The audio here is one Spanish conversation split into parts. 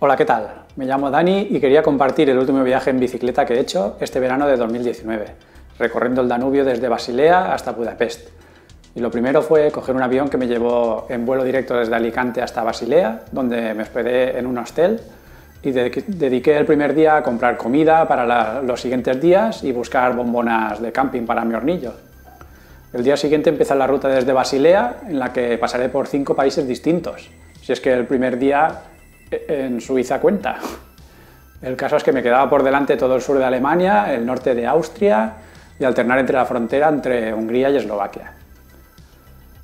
Hola, ¿qué tal? Me llamo Dani y quería compartir el último viaje en bicicleta que he hecho este verano de 2019, recorriendo el Danubio desde Basilea hasta Budapest. Y lo primero fue coger un avión que me llevó en vuelo directo desde Alicante hasta Basilea, donde me hospedé en un hostel y dediqué el primer día a comprar comida para los siguientes días y buscar bombonas de camping para mi hornillo. El día siguiente empieza la ruta desde Basilea, en la que pasaré por 5 países distintos, si es que el primer día en Suiza cuenta. El caso es que me quedaba por delante todo el sur de Alemania, el norte de Austria y alternar entre la frontera entre Hungría y Eslovaquia.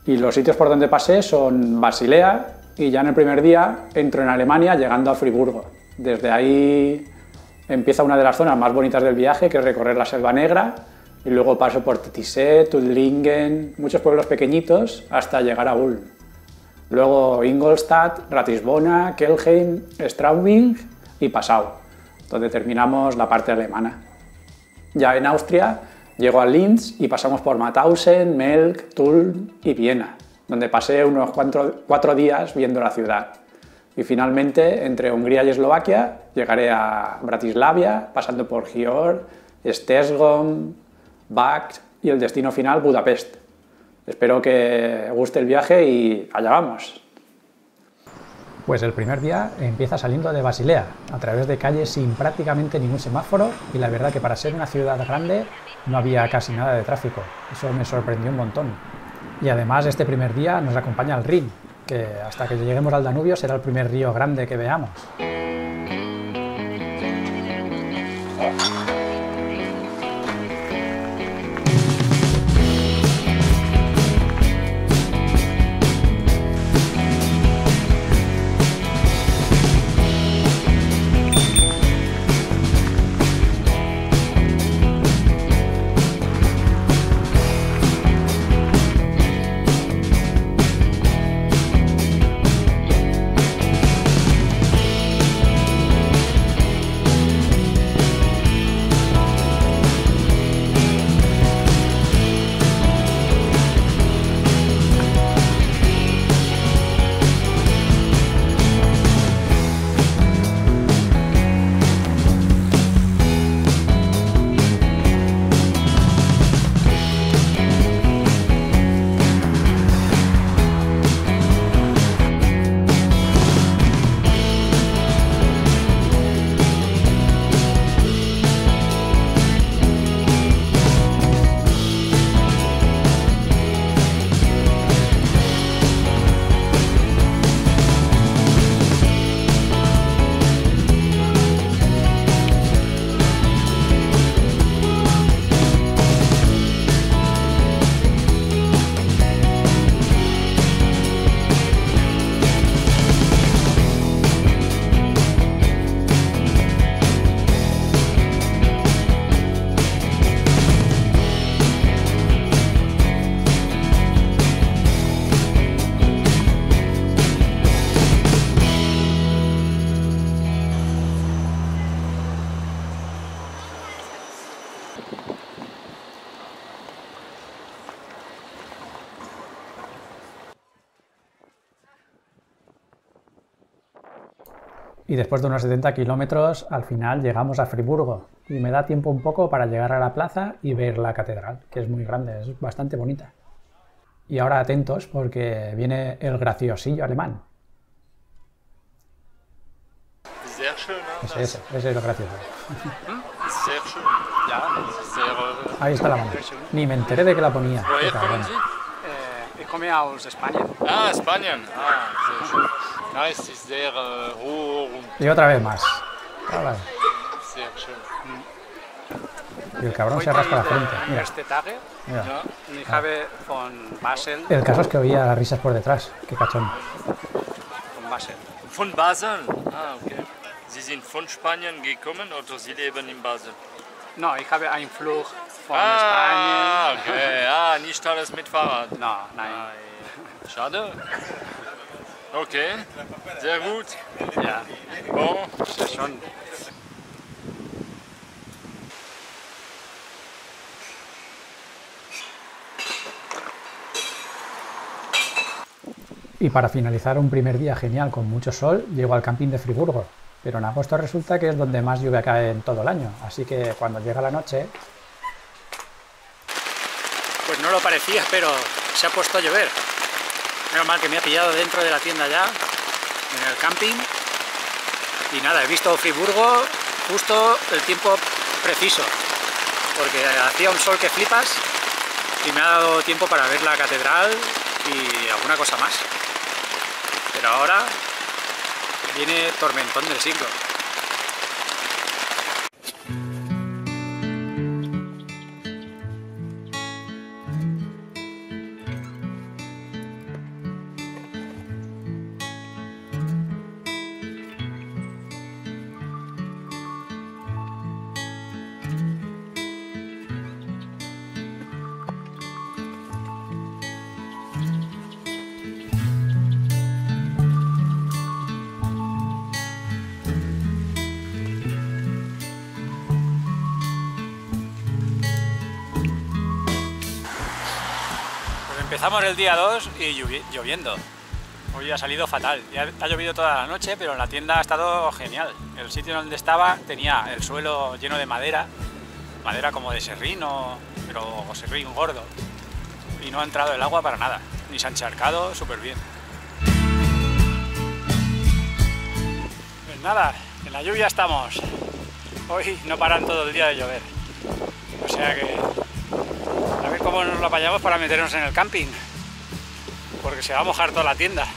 Y los sitios por donde pasé son Basilea y ya en el primer día entro en Alemania llegando a Friburgo. Desde ahí empieza una de las zonas más bonitas del viaje, que es recorrer la Selva Negra, y luego paso por Titisee, Tuttlingen, muchos pueblos pequeñitos hasta llegar a Ulm. Luego Ingolstadt, Ratisbona, Kelheim, Straubing y Passau, donde terminamos la parte alemana. Ya en Austria llego a Linz y pasamos por Mauthausen, Melk, Tulln y Viena, donde pasé unos 4 días viendo la ciudad. Y finalmente, entre Hungría y Eslovaquia, llegaré a Bratislava, pasando por Győr, Szezgom, Bács y el destino final, Budapest. Espero que guste el viaje y allá vamos. Pues el primer día empieza saliendo de Basilea, a través de calles sin prácticamente ningún semáforo, y la verdad que para ser una ciudad grande no había casi nada de tráfico. Eso me sorprendió un montón. Y además este primer día nos acompaña el Rin, que hasta que lleguemos al Danubio será el primer río grande que veamos. Y después de unos 70 kilómetros, al final llegamos a Friburgo. Y me da tiempo un poco para llegar a la plaza y ver la catedral, que es muy grande, es bastante bonita. Y ahora atentos, porque viene el graciosillo alemán. Ese es lo gracioso. Ahí está la mano. Ni me enteré de que la ponía. Ich komme aus Spanien. Ah, Spanien. Ah, sehr schön. Ja, es ist sehr hoch und Y otra vez más. sehr schön. Y el cabrón se rasca la frente. Mira, Erste Tage. mira. Und ich habe von Basel, El caso es que oía las risas por detrás. Qué cachón. von Basel. Von Basel? Ah, okay. Sie sind von Spanien gekommen oder Sie leben in Basel? No, ich habe einen Flug von Ah, Spanien. okay. Ah, nicht alles mit Fahrrad. No, nein. Ai, schade. Okay, sehr gut. Ja, Bon. das ist schon. Y para finalizar un primer día genial con mucho sol, llego al camping de Friburgo, Pero en agosto resulta que es donde más lluvia cae en todo el año, así que cuando llega la noche... Pues no lo parecía, pero se ha puesto a llover. Menos mal que me ha pillado dentro de la tienda ya, en el camping. Y nada, he visto Friburgo justo el tiempo preciso, porque hacía un sol que flipas y me ha dado tiempo para ver la catedral y alguna cosa más. Pero ahora viene tormentón del siglo. Empezamos el día 2 y lloviendo. Hoy ha salido fatal. Ya ha llovido toda la noche, pero en la tienda ha estado genial. El sitio donde estaba tenía el suelo lleno de madera, madera como de serrín, pero serrín gordo. Y no ha entrado el agua para nada, ni se ha encharcado súper bien. Pues nada, en la lluvia estamos. Hoy no paran todo el día de llover. O sea que... a ver cómo nos lo apañamos para meternos en el camping, porque se va a mojar toda la tienda.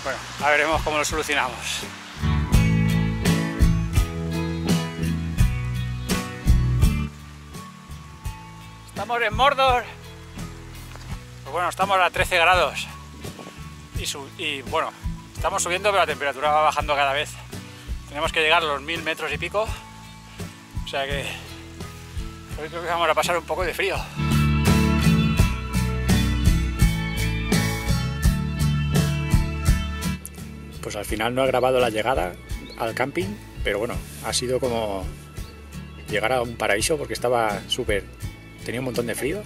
Bueno, ya veremos cómo lo solucionamos. Estamos en Mordor. Pues bueno, estamos a 13 grados. Y bueno, estamos subiendo, pero la temperatura va bajando cada vez. Tenemos que llegar a los 1000 metros y pico. O sea que hoy creo que vamos a pasar un poco de frío. Pues al final no he grabado la llegada al camping, pero bueno, ha sido como llegar a un paraíso porque estaba tenía un montón de frío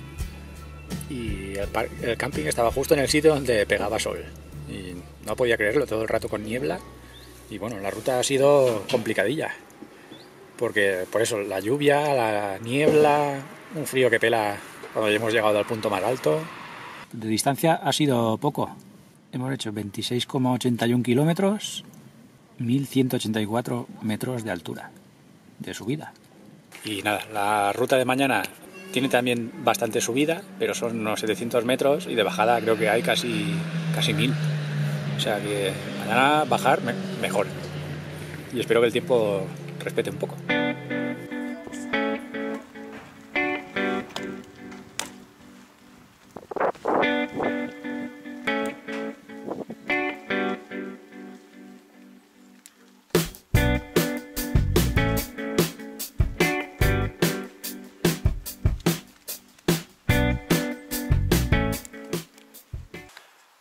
y el camping estaba justo en el sitio donde pegaba sol y no podía creerlo, todo el rato con niebla. Y bueno, la ruta ha sido complicadilla porque por eso la lluvia, la niebla, un frío que pela cuando ya hemos llegado al punto más alto. De distancia ha sido poco. Hemos hecho 26,81 kilómetros, 1184 metros de altura, de subida. Y nada, la ruta de mañana tiene también bastante subida, pero son unos 700 metros y de bajada creo que hay casi 1000. O sea que mañana bajar mejor. Y espero que el tiempo respete un poco.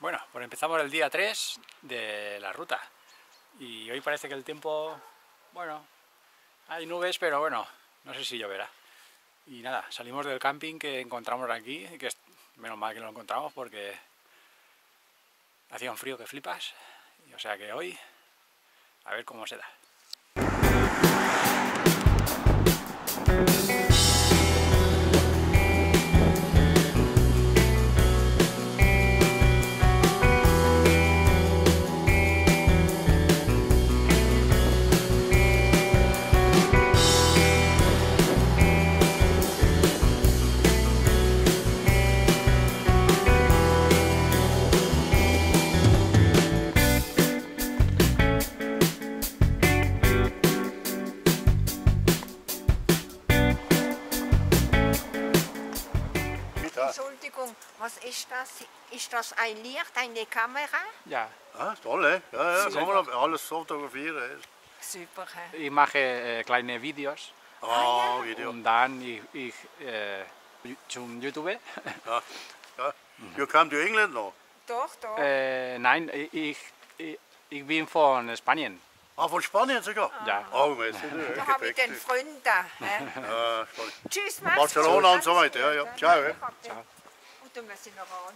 Bueno, pues empezamos el día 3 de la ruta y hoy parece que el tiempo, bueno, hay nubes, pero bueno, no sé si lloverá. Y nada, salimos del camping que encontramos aquí, que es menos mal que lo encontramos porque hacía un frío que flipas, y o sea que hoy a ver cómo se da. Entschuldigung, was ist das? Ist das ein Licht, eine Kamera? Ja, Ah, toll, hè? Ja, kann man alles fotografieren. Super. He? ich mache kleine Videos Ah, Video. und dann ich zum YouTube. Ja, ja. You come to England now? Doch, doch. Nein, ich bin von Spanien. Ah, von Spanien sogar? Ja. Oh, merci. Da habe ich den Freund da. He? Ja, toll. Tschüss, Max. Barcelona und so weiter, ja, ja. Ciao, hè. Ciao. Und dann müssen wir noch an.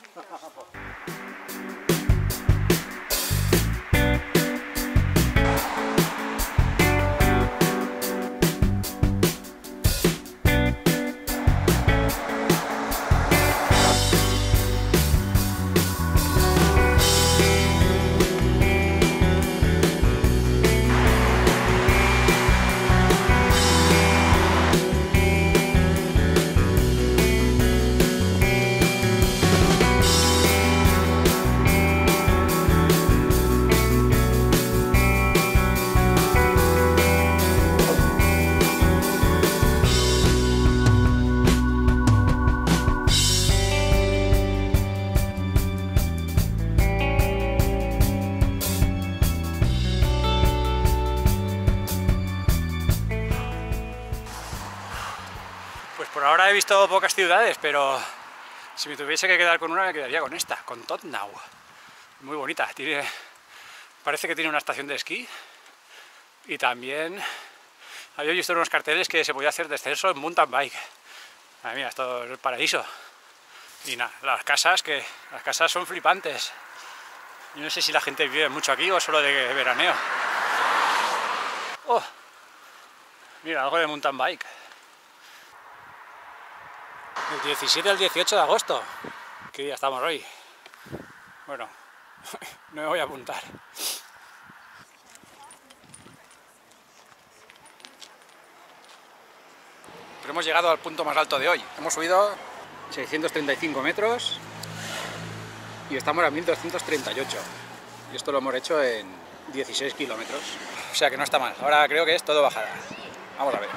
Por ahora he visto pocas ciudades, pero si me tuviese que quedar con una, me quedaría con esta, con Tottenham. Muy bonita, parece que tiene una estación de esquí y también había visto unos carteles que se podía hacer descenso en mountain bike. Madre mía, esto es el paraíso. Y nada, las casas son flipantes. Yo no sé si la gente vive mucho aquí o solo de veraneo. Oh, mira, algo de mountain bike. Del 17 al 18 de agosto. ¿Qué día estamos hoy? Bueno, no me voy a apuntar. Pero hemos llegado al punto más alto de hoy. Hemos subido 635 metros y estamos a 1238. Y esto lo hemos hecho en 16 kilómetros. O sea que no está mal. Ahora creo que es todo bajada. Vamos a ver.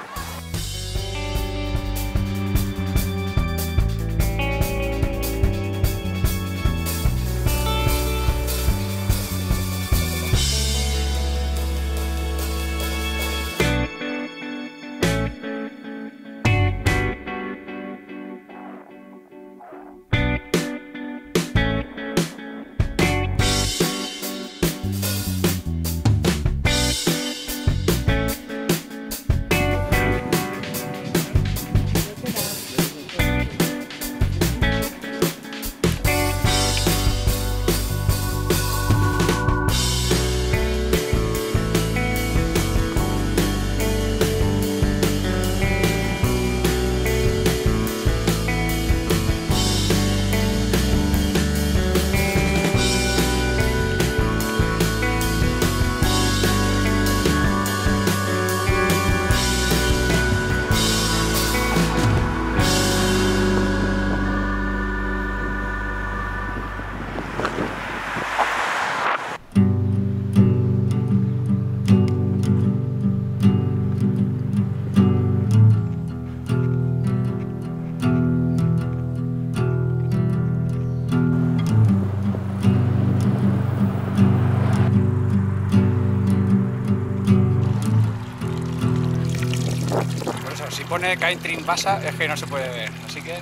Si pone Caintrin pasa, es que no se puede ver, así que...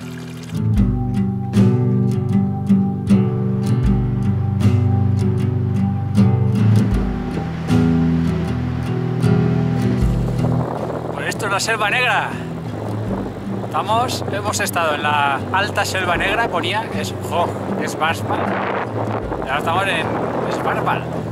Pues esto es la Selva Negra. Hemos estado en la alta Selva Negra, ponía, es Schwarzwald. Y ahora estamos en Schwarzwald.